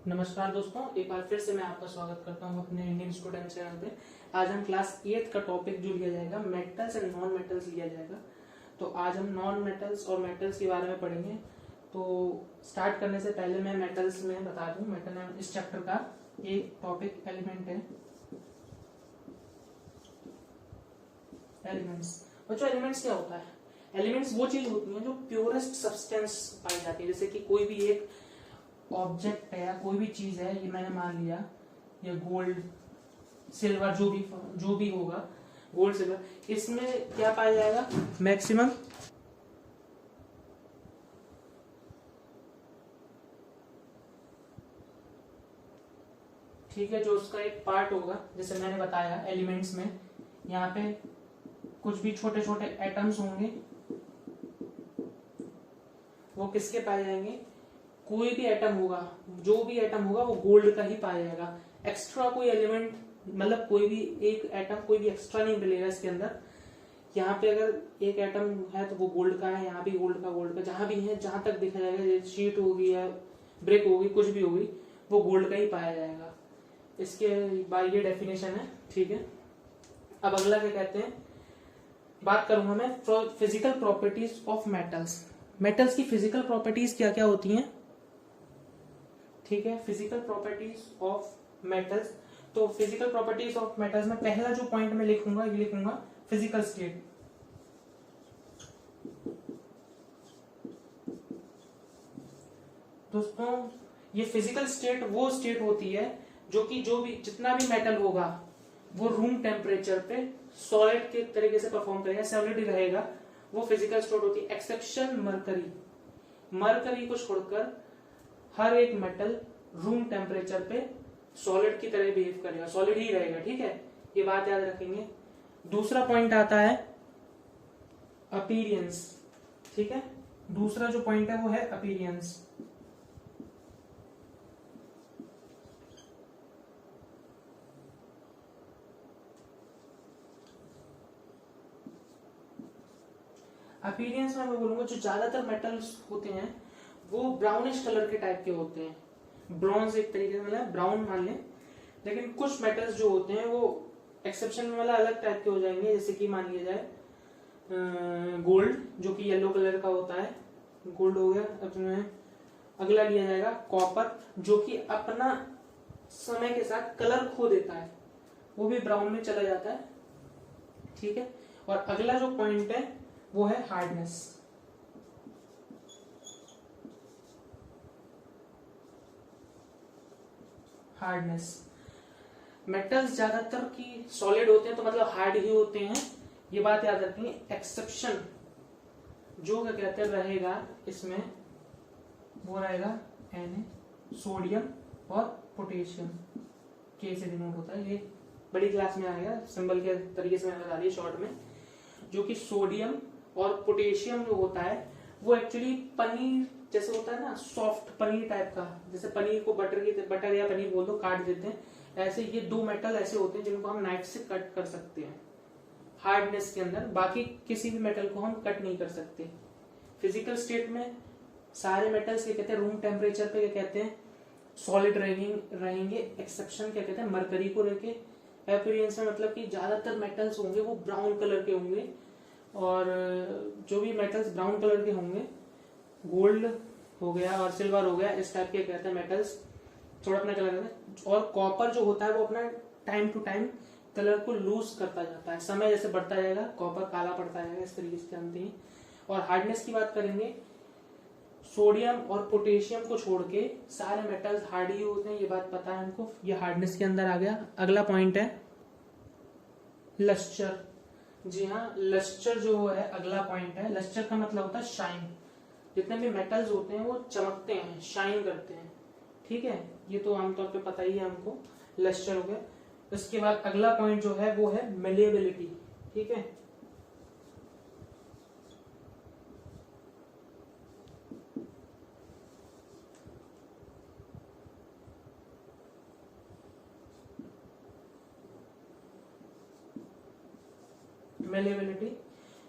नमस्कार दोस्तों, एक बार फिर से मैं आपका स्वागत करता हूं अपने इंडियन स्टूडेंट चैनल पे। आज हम क्लास 8 का टॉपिक जो लिया जाएगा मेटल्स एंड नॉन मेटल्स लिया जाएगा। तो आज हम नॉन मेटल्स और मेटल्स के बारे में पढ़ेंगे। तो स्टार्ट करने से पहले मैं मेटल्स में बता दूं, मेटल इस चैप्टर का एक टॉपिक एलिमेंट है। एलिमेंट्स बच्चों, एलिमेंट्स क्या होता है? एलिमेंट्स वो चीज होती है जो प्योरेस्ट सब्सटेंस पाई जाती है। जैसे कि कोई भी एक ऑब्जेक्ट है या कोई भी चीज है, ये मैंने मान लिया ये गोल्ड सिल्वर जो भी होगा, गोल्ड सिल्वर, इसमें क्या पाया जाएगा? मैक्सिमम ठीक है, जो उसका एक पार्ट होगा। जैसे मैंने बताया एलिमेंट्स में यहाँ पे कुछ भी छोटे छोटे एटम्स होंगे, वो किसके पाए जाएंगे? कोई भी एटम होगा, जो भी एटम होगा वो गोल्ड का ही पाया जाएगा। एक्स्ट्रा कोई एलिमेंट, मतलब कोई भी एक एटम, कोई भी एक्स्ट्रा नहीं मिलेगा इसके अंदर। यहाँ पे अगर एक एटम है तो वो गोल्ड का है, यहाँ भी गोल्ड का, जहां भी है, जहां तक देखा जाएगा, शीट होगी या ब्रिक होगी, कुछ भी होगी, वो गोल्ड का ही पाया जाएगा। इसके बाद ये डेफिनेशन है, ठीक है। अब अगला क्या कहते हैं, बात करूंगा मैं physical properties of metals. Metals की फिजिकल प्रॉपर्टीज क्या क्या होती हैं, ठीक है। फिजिकल प्रॉपर्टीज ऑफ मेटल्स, तो फिजिकल प्रॉपर्टीज ऑफ मेटल्स में पहला जो पॉइंट मैं लिखूंगा, ये लिखूंगा फिजिकल स्टेट। दोस्तों, ये फिजिकल स्टेट वो स्टेट होती है जो कि जितना भी मेटल होगा वो रूम टेम्परेचर पे सॉलिड के तरीके से परफॉर्म करेगा, सॉलिड ही रहेगा, वो फिजिकल स्टेट होती है। एक्सेप्शन मरकरी, मरकरी को छोड़कर हर एक मेटल रूम टेम्परेचर पे सॉलिड की तरह बिहेव करेगा, सॉलिड ही रहेगा, ठीक है। ये बात याद रखेंगे। दूसरा पॉइंट आता है अपीरियंस, ठीक है। दूसरा जो पॉइंट है वो है अपीरियंस। अपीरियंस में मैं बोलूंगा जो ज्यादातर मेटल्स होते हैं वो ब्राउनिश कलर के टाइप के होते हैं। ब्रॉन्ज एक तरीके से, मतलब ब्राउन मान लें, लेकिन कुछ मेटल्स जो होते हैं वो एक्सेप्शन में मतलब अलग टाइप के हो जाएंगे। जैसे कि मान लिया जाए गोल्ड, जो कि येलो कलर का होता है, गोल्ड हो गया। अपने अगला लिया जाएगा कॉपर, जो कि अपना समय के साथ कलर खो देता है, वो भी ब्राउन में चला जाता है, ठीक है। और अगला जो पॉइंट है वो है हार्डनेस। हार्डनेस, मेटल्स ज्यादातर की सॉलिड होते हैं तो मतलब हार्ड ही होते हैं, ये बात याद रखनी है। एक्सेप्शन जो क्या कहते हैं रहेगा इसमें, वो रहेगा Na, सोडियम और पोटेशियम, के से डिनोट होता है। ये बड़ी क्लास में आएगा, सिंबल के तरीके से मैंने बता दिया शॉर्ट में। जो कि सोडियम और पोटेशियम जो होता है वो एक्चुअली पनीर जैसे होता है ना, सॉफ्ट पनीर टाइप का। जैसे पनीर को बटर या पनीर बोल दो, काट देते हैं, ऐसे ये दो मेटल ऐसे होते हैं जिनको हम नाइफ से कट कर सकते हैं हार्डनेस के अंदर। बाकी किसी भी मेटल को हम कट नहीं कर सकते। फिजिकल स्टेट में सारे मेटल्स क्या कहते हैं, रूम टेम्परेचर पे क्या कहते हैं, सॉलिड रहेंगे। एक्सेप्शन क्या कहते हैं, मरकरी को लेके। अपीयरेंस में मतलब कि ज्यादातर मेटल्स होंगे वो ब्राउन कलर के होंगे, और जो भी मेटल्स ब्राउन कलर के होंगे, गोल्ड हो गया और सिल्वर हो गया, इस टाइप के कहते हैं मेटल्स, थोड़ा अपना कलर है। और कॉपर जो होता है वो अपना टाइम टू टाइम कलर को लूज करता जाता है, समय जैसे बढ़ता जाएगा कॉपर काला पड़ता जाएगा, इस तरीके से जानते हैं। और हार्डनेस की बात करेंगे, सोडियम और पोटेशियम को छोड़ के सारे मेटल्स हार्ड ही होते हैं, ये बात पता है हमको। ये हार्डनेस के अंदर आ गया। अगला पॉइंट है लस्टर। जी हाँ, लस्टर जो है अगला पॉइंट है। लस्टर का मतलब होता है शाइन। जितने भी मेटल्स होते हैं वो चमकते हैं, शाइन करते हैं, ठीक है। ये तो आमतौर पे पता ही है हमको, लस्टर हो गया। इसके बाद अगला पॉइंट जो है वो है मेलेबिलिटी, ठीक है।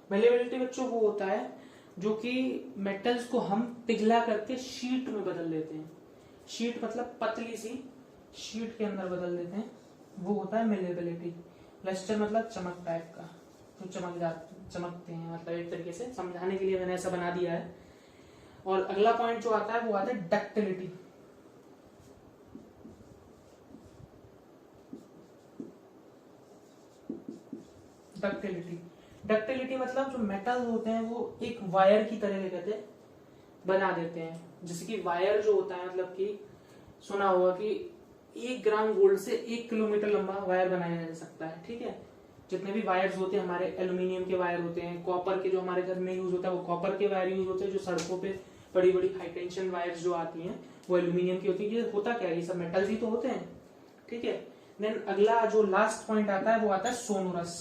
मेलेबिलिटी बच्चों वो होता है जो कि मेटल्स को हम पिघला करके शीट में बदल देते हैं। शीट मतलब पतली सी शीट के अंदर बदल देते हैं, वो होता है मेलेबिलिटी। लस्टर मतलब चमक टाइप का, जो चमकते हैं, मतलब एक तरीके से समझाने के लिए मैंने ऐसा बना दिया है। और अगला पॉइंट जो आता है वो आता है डक्टिलिटी। डक्टिलिटी मतलब जो मेटल होते हैं वो एक वायर की तरह कहते हैं बना देते हैं। जैसे कि वायर जो होता है, मतलब कि सुना होगा कि 1 ग्राम गोल्ड से 1 किलोमीटर लंबा वायर बनाया जा सकता है। ठीक है, जितने भी वायर्स होते हैं हमारे, एल्यूमिनियम के वायर होते हैं, कॉपर के जो हमारे घर में यूज होता है वो कॉपर के वायर यूज होते हैं, जो सड़कों पे बड़ी बड़ी हाई टेंशन वायर्स जो आती हैं वो एल्यूमिनियम की होती है। ये होता क्या है, ये सब मेटल्स ही तो होते हैं। ठीक है, देन अगला जो लास्ट पॉइंट आता है वो आता है सोनोरस,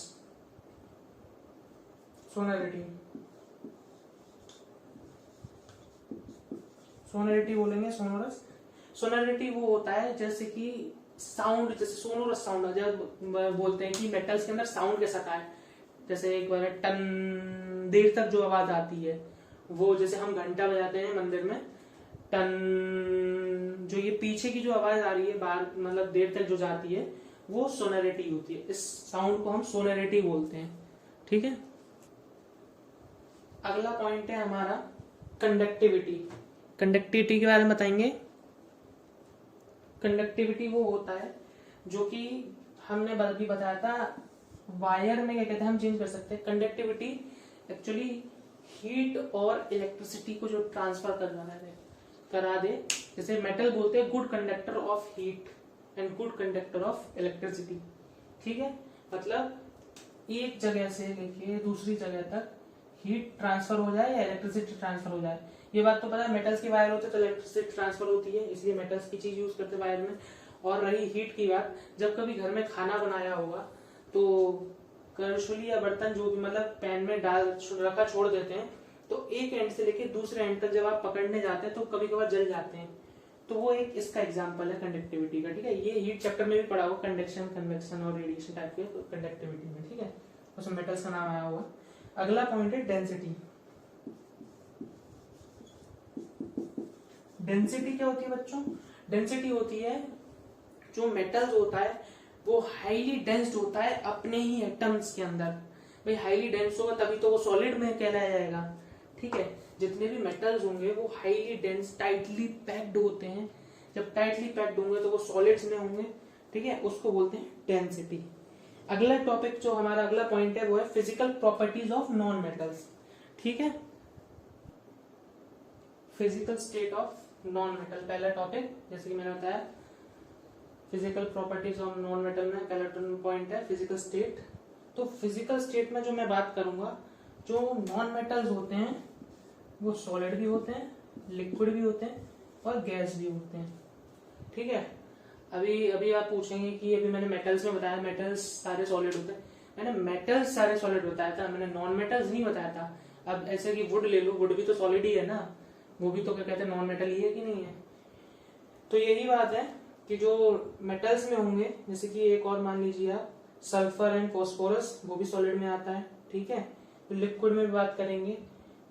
सोनरिटी। सोनरिटी बोलेंगे, सोनोरस। सोनरिटी वो होता है जैसे कि साउंड, जैसे सोनोरस साउंड जब बोलते हैं कि मेटल्स के अंदर साउंड कैसा था है, जैसे एक बार टन देर तक जो आवाज आती है, वो जैसे हम घंटा बजाते हैं मंदिर में, टन, जो ये पीछे की जो आवाज आ रही है बाहर, मतलब देर तक जो जाती है, वो सोनरिटी होती है। इस साउंड को हम सोनरिटी बोलते हैं। ठीक है, अगला पॉइंट है हमारा कंडक्टिविटी। कंडक्टिविटी के बारे में बताएंगे। कंडक्टिविटी वो होता है जो कि हमने अभी बताया था, वायर में क्या कहते हैं हम चेंज कर सकते हैं। कंडक्टिविटी एक्चुअली हीट और इलेक्ट्रिसिटी को जो ट्रांसफर करा दे, जैसे मेटल बोलते हैं good conductor of heat and good conductor of electricity. ठीक है, मतलब एक जगह से लेके दूसरी जगह तक हीट ट्रांसफर हो जाए या इलेक्ट्रिसिटी ट्रांसफर हो जाए। ये बात तो पता है, मेटल्स के वायर होते हैं तो इलेक्ट्रिसिटी ट्रांसफर होती है, इसलिए मेटल्स की चीज यूज करते हैं वायर में। और रही हीट की बात, जब कभी घर में खाना बनाया होगा तो करछुली या बर्तन जो भी मतलब पैन में डाल रखा छोड़ देते हैं, तो एक एंड से लेके दूसरे एंड तक जब आप पकड़ने जाते हैं तो कभी कभार जल जाते हैं। तो वो एक इसका एग्जाम्पल है कंडक्टिविटी का। ठीक है, ये हीट चैप्टर में भी पढ़ा होगा, कंडक्शन, कन्वेक्शन और रेडिएशन टाइप के कंडक्टिविटी में। ठीक है, उसमें मेटल्स का नाम आया होगा। अगला पॉइंट है डेंसिटी। डेंसिटी क्या होती है बच्चों? डेंसिटी होती है जो मेटल्स होता है वो हाईली डेंस्ड होता है अपने ही एटम्स के अंदर। भाई हाईली डेंस होगा तभी तो वो सॉलिड में कहलाया जाएगा। ठीक है, जितने भी मेटल्स होंगे वो हाईली डेंस, टाइटली पैक्ड होते हैं। जब टाइटली पैक्ड होंगे तो वो सॉलिड्स में होंगे। ठीक है, उसको बोलते हैं डेंसिटी। अगला टॉपिक जो हमारा अगला पॉइंट है वो है physical properties of non metals. ठीक है, physical state of non metal पहला टॉपिक, जैसे कि मैंने बताया physical properties of non metal में पहला पॉइंट है फिजिकल स्टेट। तो फिजिकल स्टेट में जो मैं बात करूंगा, जो नॉन मेटल्स होते हैं वो सॉलिड भी होते हैं, लिक्विड भी होते हैं और गैस भी होते हैं। ठीक है, अभी आप पूछेंगे कि अभी मैंने मेटल्स में बताया मेटल्स सारे सॉलिड होते हैं, मैंने मेटल्स सारे सॉलिड बताया था, मैंने नॉन मेटल्स नहीं बताया था। अब ऐसे कि वुड ले लो, वुड भी तो सॉलिड ही है ना, वो भी तो क्या कहते हैं नॉन मेटल ही है कि नहीं है। तो यही बात है कि जो मेटल्स में होंगे, जैसे कि एक और मान लीजिए आप सल्फर एंड फॉस्फोरस, वो भी सॉलिड में आता है। ठीक है, तो लिक्विड में भी बात करेंगे,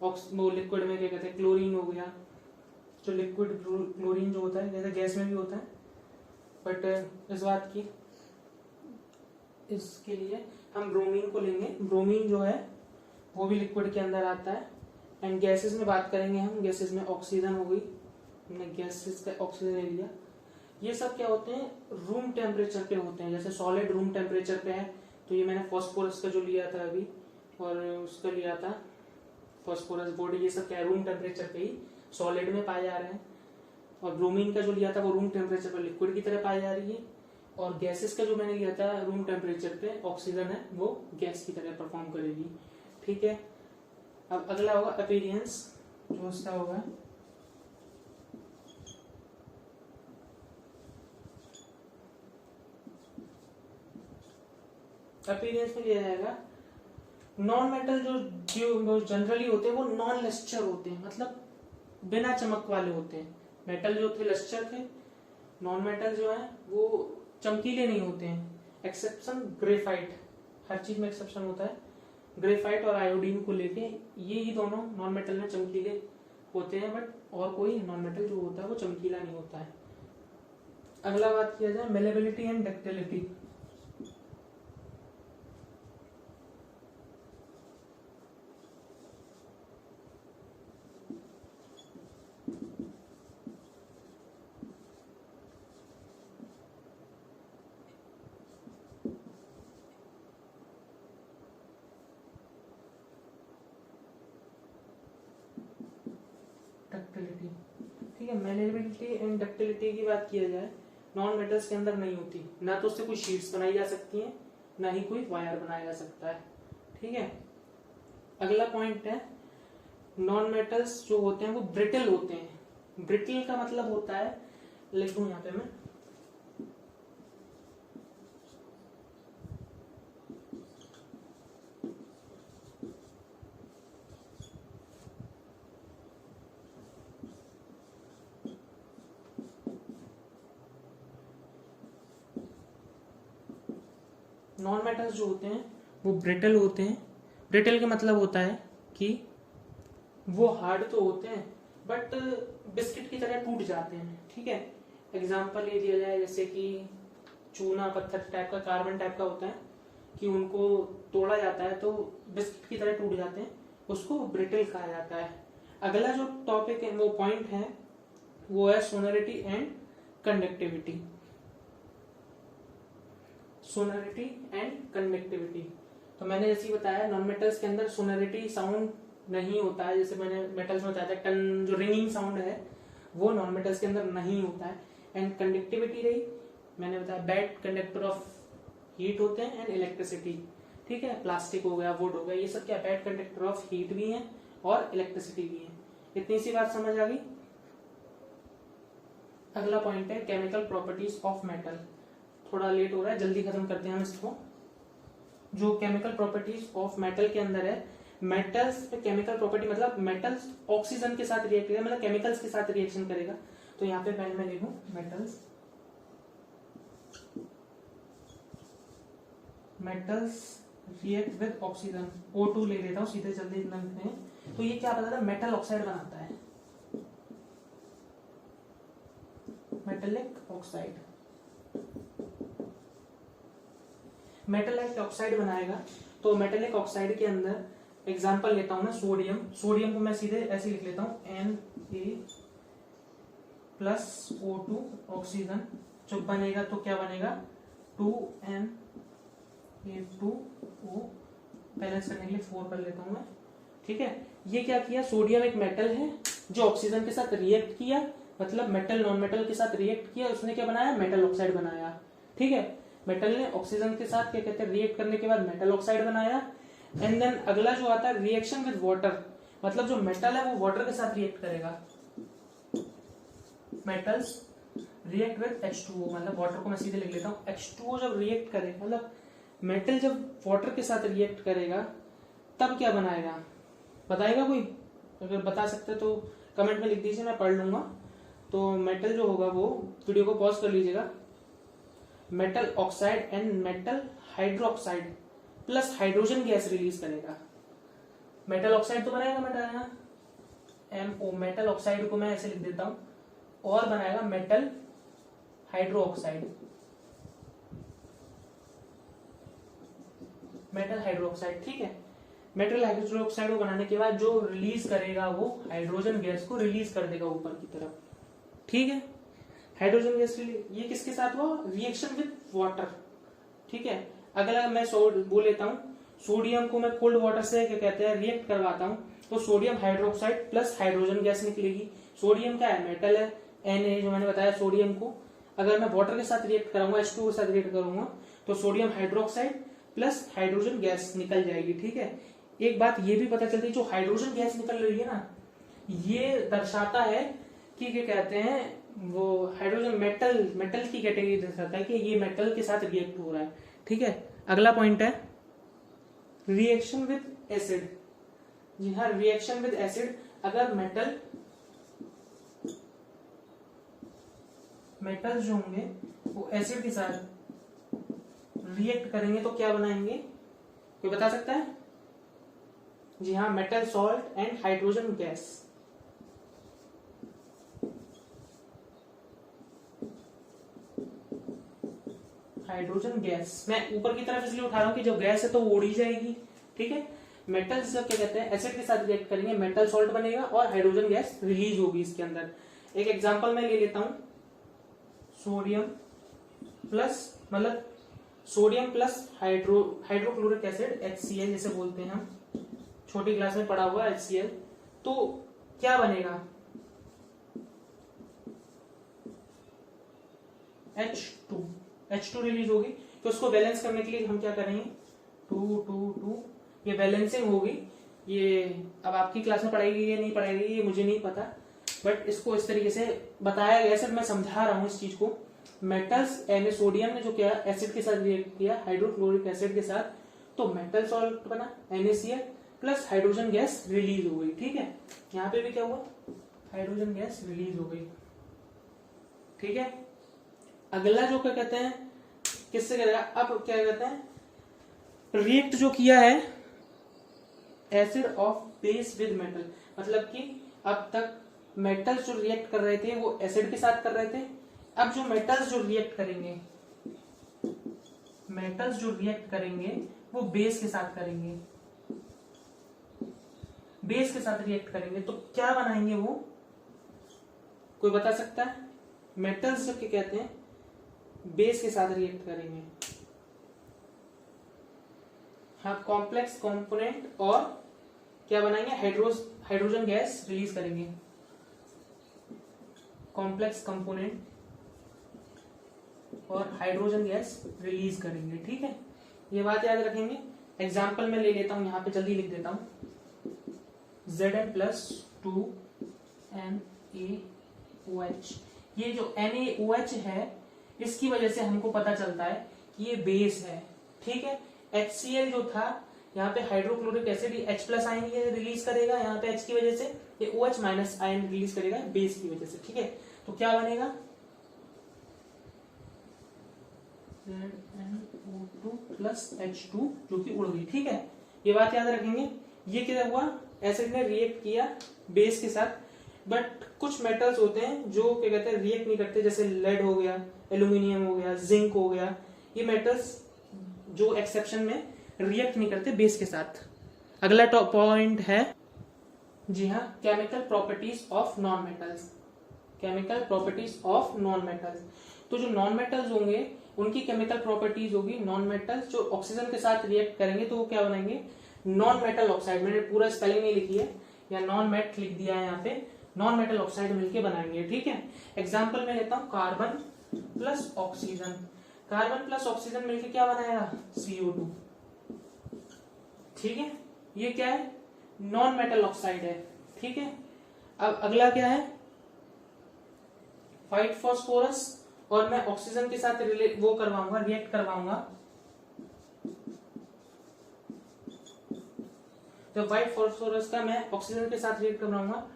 वो लिक्विड में क्या कहते हैं क्लोरीन हो गया, जो लिक्विड क्लोरीन जो होता है, जैसे गैस में भी होता है। बट इस बात की इसके लिए हम ब्रोमीन को लेंगे, ब्रोमीन जो है वो भी लिक्विड के अंदर आता है। एंड गैसेस में बात करेंगे हम, गैसेस में ऑक्सीजन हो गई, हमने गैसेस का ऑक्सीजन ले लिया। ये सब क्या होते हैं, रूम टेम्परेचर पे होते हैं। जैसे सॉलिड रूम टेम्परेचर पे है, तो ये मैंने फॉस्फोरस का जो लिया था अभी, और उसका लिया था फॉस्फोरस बॉडी, ये सब क्या है रूम टेम्परेचर पे ही सॉलिड में पाए जा रहे हैं। और ब्रोमीन का जो लिया था वो रूम टेम्परेचर पर लिक्विड की तरह पाई जा रही है। और गैसेस का जो मैंने लिया था रूम टेम्परेचर पे ऑक्सीजन है, वो गैस की तरह परफॉर्म करेगी। ठीक है, अब अगला होगा अपीयरेंस, जो उसका होगा अपीयरेंस में लिया जाएगा नॉन मेटल जो जनरली होते हैं वो नॉन लस्टर होते हैं, मतलब बिना चमक वाले होते हैं। मेटल जो थे लस्टर थे, नॉन मेटल जो है वो चमकीले नहीं होते हैं। एक्सेप्शन ग्रेफाइट, हर चीज में एक्सेप्शन होता है। ग्रेफाइट और आयोडीन को लेके ये ही दोनों नॉन मेटल में चमकीले होते हैं, बट और कोई नॉन मेटल जो होता है वो चमकीला नहीं होता है। अगला बात किया जाए मेलेबिलिटी एंड डक्टिलिटी। डक्टिलिटी, ठीक है, मेलेबिलिटी एंड डक्टिलिटी की बात किया जाए, नॉन मेटल्स के अंदर नहीं होती, ना तो उससे कोई शीट्स बनाई जा सकती हैं, ना ही कोई वायर बनाया जा सकता है, ठीक है। अगला पॉइंट है, नॉन मेटल्स जो होते हैं वो ब्रिटल होते हैं। ब्रिटल का मतलब होता है, लिख दूं यहाँ पे मैं, नॉन मेटल्स जो होते हैं वो ब्रिटल होते हैं। ब्रिटल का मतलब होता है कि वो हार्ड तो होते हैं बट बिस्किट की तरह टूट जाते हैं, ठीक है। एग्जाम्पल ये दिया जाए जैसे कि चूना पत्थर टाइप का, कार्बन टाइप का होता है कि उनको तोड़ा जाता है तो बिस्किट की तरह टूट जाते हैं, उसको ब्रिटल कहा जाता है। अगला जो टॉपिक है, वो पॉइंट है, वो है सोनरिटी एंड कंडक्टिविटी। सोनरिटी एंड कंडक्टिविटी, तो मैंने जैसे बताया नॉन मेटल्स के अंदर सोनरिटी साउंड नहीं होता है, जैसे मैंने मेटल्स में बताया था टन जो रिंगिंग साउंड है वो नॉन मेटल्स के अंदर नहीं होता है। एंड कंडक्टिविटी रही, मैंने बताया बैड कंडक्टर ऑफ हीट होते हैं एंड इलेक्ट्रिसिटी, ठीक है, प्लास्टिक हो गया, वुड हो गया, ये सब क्या बैड कंडक्टर ऑफ हीट भी है और इलेक्ट्रिसिटी भी है। इतनी सी बात समझ आ गई। अगला पॉइंट है केमिकल प्रॉपर्टीज ऑफ मेटल। थोड़ा लेट हो रहा है, जल्दी खत्म करते हैं हम इसको। जो केमिकल प्रॉपर्टीज ऑफ मेटल के अंदर है, मेटल्स पे केमिकल प्रॉपर्टी मतलब मेटल्स ऑक्सीजन के साथ रिएक्ट करेगा, मतलब केमिकल्स के साथ रिएक्शन करेगा। तो यहाँ पे पहले मैं लिखूं metals, metals react with oxygen, O2 ले लेता हूँ सीधे, जल्दी लिखते हैं। तो ये क्या बताता है, मेटल ऑक्साइड बनाता है, मेटेलिक ऑक्साइड, मेटेलिक ऑक्साइड बनाएगा। तो मेटेलिक ऑक्साइड के अंदर एग्जांपल लेता हूं मैं सोडियम, सोडियम को मैं सीधे ऐसे लिख लेता हूं Na+O2 ऑक्सीजन, जब बनेगा तो क्या बनेगा 2Na2O, बैलेंस करने के लिए 4 कर लेता हूं मैं, ठीक है। ये क्या किया, सोडियम एक मेटल है जो ऑक्सीजन के साथ रिएक्ट किया, मतलब मेटल नॉन मेटल के साथ रिएक्ट किया, उसने क्या बनाया, मेटल ऑक्साइड बनाया, ठीक है। मेटल ने ऑक्सीजन के साथ क्या कहते हैं रिएक्ट करने के बाद मेटल ऑक्साइड बनाया। एंड देन अगला जो आता है रिएक्शन विद वाटर, मतलब जो मेटल है वो वाटर के साथ रिएक्ट करेगा, मेटल्स रिएक्ट विद H2O, मतलब वाटर को मैं सीधे लिख लेता हूं, H2O जब रिएक्ट करेगा, मतलब मेटल जब वाटर के साथ रिएक्ट करेगा तब क्या बनाएगा, बताएगा कोई? अगर बता सकते तो कमेंट में लिख दीजिए, मैं पढ़ लूंगा। तो मेटल जो होगा वो, वीडियो को पॉज कर लीजिएगा, metal oxide and metal hydroxide plus hydrogen gas release करेगा। मेटल ऑक्साइड तो बनाएगा मेटल MO, मेटल ऑक्साइड को मैं ऐसे लिख देता हूं, और बनाएगा मेटल हाइड्रोक्साइड, मेटल हाइड्रोक्साइड, ठीक है। मेटल हाइड्रोक्साइड को बनाने के बाद जो रिलीज करेगा वो हाइड्रोजन गैस को रिलीज कर देगा ऊपर की तरफ, ठीक है। हाइड्रोजन गैस ये किसके साथ हुआ, रिएक्शन विद वाटर, ठीक है। अगला मैं बोल लेता हूं, सोडियम को मैं कोल्ड वाटर से क्या कहते हैं रिएक्ट करवाता हूं, तो sodium hydroxide plus hydrogen gas निकलेगी। सोडियम क्या है, मेटल है, Na जो मैंने बताया, सोडियम को अगर मैं वाटर के साथ रिएक्ट कराऊंगा, H2O के साथ रिएक्ट करूंगा, तो sodium hydroxide plus hydrogen gas निकल जाएगी, ठीक है। एक बात ये भी पता चलती है, जो हाइड्रोजन गैस निकल रही है ना, ये दर्शाता है कि क्या कहते हैं, वो हाइड्रोजन मेटल की कैटेगरी दर्शाता है कि ये मेटल के साथ रिएक्ट हो रहा है, ठीक है। अगला पॉइंट है रिएक्शन विद एसिड। जी हाँ, रिएक्शन विद एसिड, अगर मेटल जो होंगे वो एसिड के साथ रिएक्ट करेंगे तो क्या बनाएंगे, कोई बता सकता है? जी हाँ, metal salt and hydrogen gas. Hydrogen gas, मैं ऊपर की तरफ इसलिए उठा रहा हूं कि जब गैस है तो वो उड़ ही जाएगी, ठीक है। मेटल्स जब क्या कहते हैं एसिड के साथ रिएक्ट करेंगे, मेटल सॉल्ट बनेगा और हाइड्रोजन गैस रिलीज होगी इसके अंदर। एक एग्जांपल मैं ले लेता हूं, सोडियम प्लस मतलब sodium plus hydrochloric acid HCl जिसे बोलते हैं हम, छोटी क्लास में पढ़ा हुआ HCl, तो क्या बनेगा H2 रिलीज होगी। तो उसको बैलेंस करने के लिए हम क्या करेंगे 2 2 2, ये बैलेंसिंग होगी। ये अब आपकी क्लास में पढ़ाई गई है नहीं पढ़ाई गई ये मुझे नहीं पता, बट इसको इस तरीके से बताया गया, सिर्फ मैं समझा रहा हूं इस चीज को। मेटल्स सोडियम ने जो किया एसिड के साथ रिएक्ट किया हाइड्रोक्लोरिक एसिड के साथ, तो मेटल सॉल्ट बना NaCl plus hydrogen gas release हो गई, ठीक है। यहाँ पे भी क्या हुआ हाइड्रोजन गैस रिलीज हो गई, ठीक है। अगला जो क्या कहते हैं किससे करेगा, अब क्या कहते हैं रिएक्ट जो किया है acid of base with metal, मतलब कि अब तक मेटल्स जो रिएक्ट कर रहे थे वो एसिड के साथ कर रहे थे, अब जो मेटल्स जो रिएक्ट करेंगे वो बेस के साथ करेंगे, बेस के साथ रिएक्ट करेंगे, तो क्या बनाएंगे वो, कोई बता सकता है। मेटल्स जो क्या कहते हैं बेस के साथ रिएक्ट करेंगे, हाँ कॉम्प्लेक्स कंपोनेंट, और क्या बनाएंगे हाइड्रोजन गैस रिलीज करेंगे, कॉम्प्लेक्स कंपोनेंट और हाइड्रोजन गैस रिलीज करेंगे, ठीक है। ये बात याद रखेंगे। एग्जाम्पल में ले लेता हूं, यहां पे जल्दी लिख देता हूं, Zn+2NaOH, ये जो NaOH है इसकी वजह से हमको पता चलता है कि ये बेस है, ठीक है। HCl जो था यहाँ पे हाइड्रोक्लोरिक एसिड H+ आयन ये रिलीज करेगा, यहाँ पे H की वजह से ये OH- आयन रिलीज करेगा बेस की वजह से, ठीक है। तो क्या बनेगा ZnO2+H2 जो कि उड़ गई, ठीक है। ये बात याद रखेंगे। ये क्या हुआ एसिड ने रिएक्ट किया बेस के साथ, बट कुछ मेटल्स होते हैं जो क्या कहते हैं रिएक्ट नहीं करते, जैसे लेड हो गया, एल्यूमिनियम हो गया, जिंक हो गया, ये मेटल्स जो एक्सेप्शन में रिएक्ट नहीं करते बेस के साथ। अगला पॉइंट है जी हाँ chemical properties of non metals, chemical properties of non metals. तो जो नॉन मेटल्स होंगे उनकी केमिकल प्रॉपर्टीज होगी, नॉन मेटल्स जो ऑक्सीजन के साथ रिएक्ट करेंगे तो वो क्या बनाएंगे नॉन मेटल ऑक्साइड, मैंने पूरा स्पेलिंग नहीं लिखी है या नॉन मेट लिख दिया है यहाँ पे, नॉन मेटल ऑक्साइड मिलके बनाएंगे, ठीक है। एग्जाम्पल में लेता हूं carbon plus oxygen, carbon plus oxygen मिलके क्या बनाएगा CO2, ठीक है। ये क्या है नॉन मेटल ऑक्साइड है, ठीक है। अब अगला क्या है व्हाइट फास्फोरस, और मैं ऑक्सीजन के साथ वो करवाऊंगा रिएक्ट करवाऊंगा, तो व्हाइट फास्फोरस का मैं ऑक्सीजन के साथ रिएक्ट करवाऊंगा,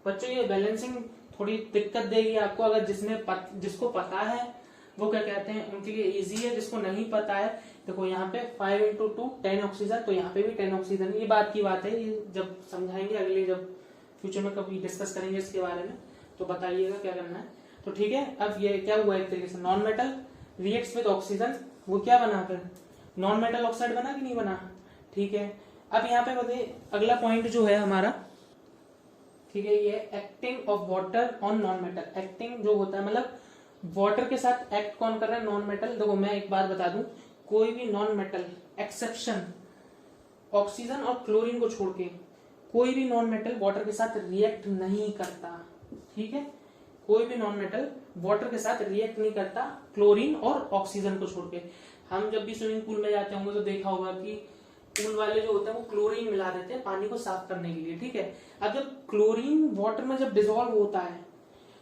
बच्चों ये बैलेंसिंग थोड़ी दिक्कत देगी आपको, अगर जिसको पता है वो क्या कहते हैं उनके लिए इजी है, जिसको नहीं पता है देखो यहाँ पे 5 × 2 10 ऑक्सीजन, तो यहाँ पे भी 10 ऑक्सीजन, ये बात की बात है, ये जब समझाएंगे अगले जब फ्यूचर में कभी डिस्कस करेंगे इसके बारे में तो बताइएगा क्या करना है। तो ठीक है, अब ये क्या हुआ एक तरीके से non metal reacts with oxygen, वो क्या बना फिर नॉन मेटल ऑक्साइड बना कि नहीं बना, ठीक है। अब यहाँ पे बताइए अगला पॉइंट जो है हमारा, ठीक है, ये acting of water on non metal, acting जो होता है मतलब वाटर के साथ एक्ट कौन कर रहा है नॉन मेटल। देखो मैं एक बात बता दूं, कोई भी नॉन मेटल एक्सेप्शन ऑक्सीजन और क्लोरीन को छोड़ के कोई भी नॉन मेटल वाटर के साथ रिएक्ट नहीं करता, ठीक है। कोई भी नॉन मेटल वाटर के साथ रिएक्ट नहीं करता क्लोरीन और ऑक्सीजन को छोड़ के। हम जब भी स्विमिंग पूल में जाते होंगे तो देखा होगा कि पूल वाले जो होते हैं वो क्लोरीन मिला देते हैं पानी को साफ करने के लिए, ठीक है। अब जब क्लोरीन वाटर में जब डिसॉल्व होता है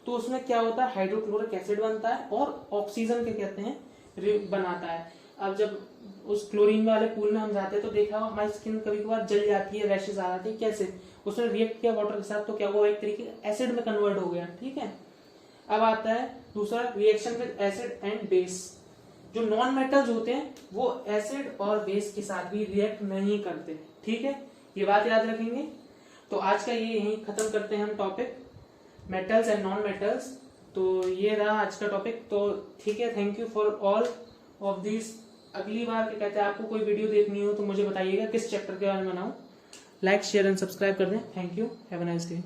तो उसमें क्या होता है हाइड्रोक्लोरिक एसिड बनता है और ऑक्सीजन के कहते हैं बनाता है। अब जब उस क्लोरीन वाले पूल में हम जाते हैं तो देखा हमारी स्किन कभी कभार जल जाती है, रैशेस आ जाती है, कैसे उसने रिएक्ट किया वाटर के साथ तो क्या हुआ एक तरीके एसिड में कन्वर्ट हो गया, ठीक है। अब आता है दूसरा reaction with acid and base. जो नॉन मेटल्स होते हैं वो एसिड और बेस के साथ भी रिएक्ट नहीं करते, ठीक है, ये बात याद रखेंगे। तो आज का ये यहीं खत्म करते हैं हम topic. Metals and non metals. तो ये रहा आज का टॉपिक। तो ठीक है, thank you for all of this. अगली बार क्या कहते हैं, आपको कोई वीडियो देखनी हो तो मुझे बताइएगा किस चैप्टर के बारे में बनाऊं। लाइक शेयर एंड सब्सक्राइब कर दें। Thank you, have a nice day.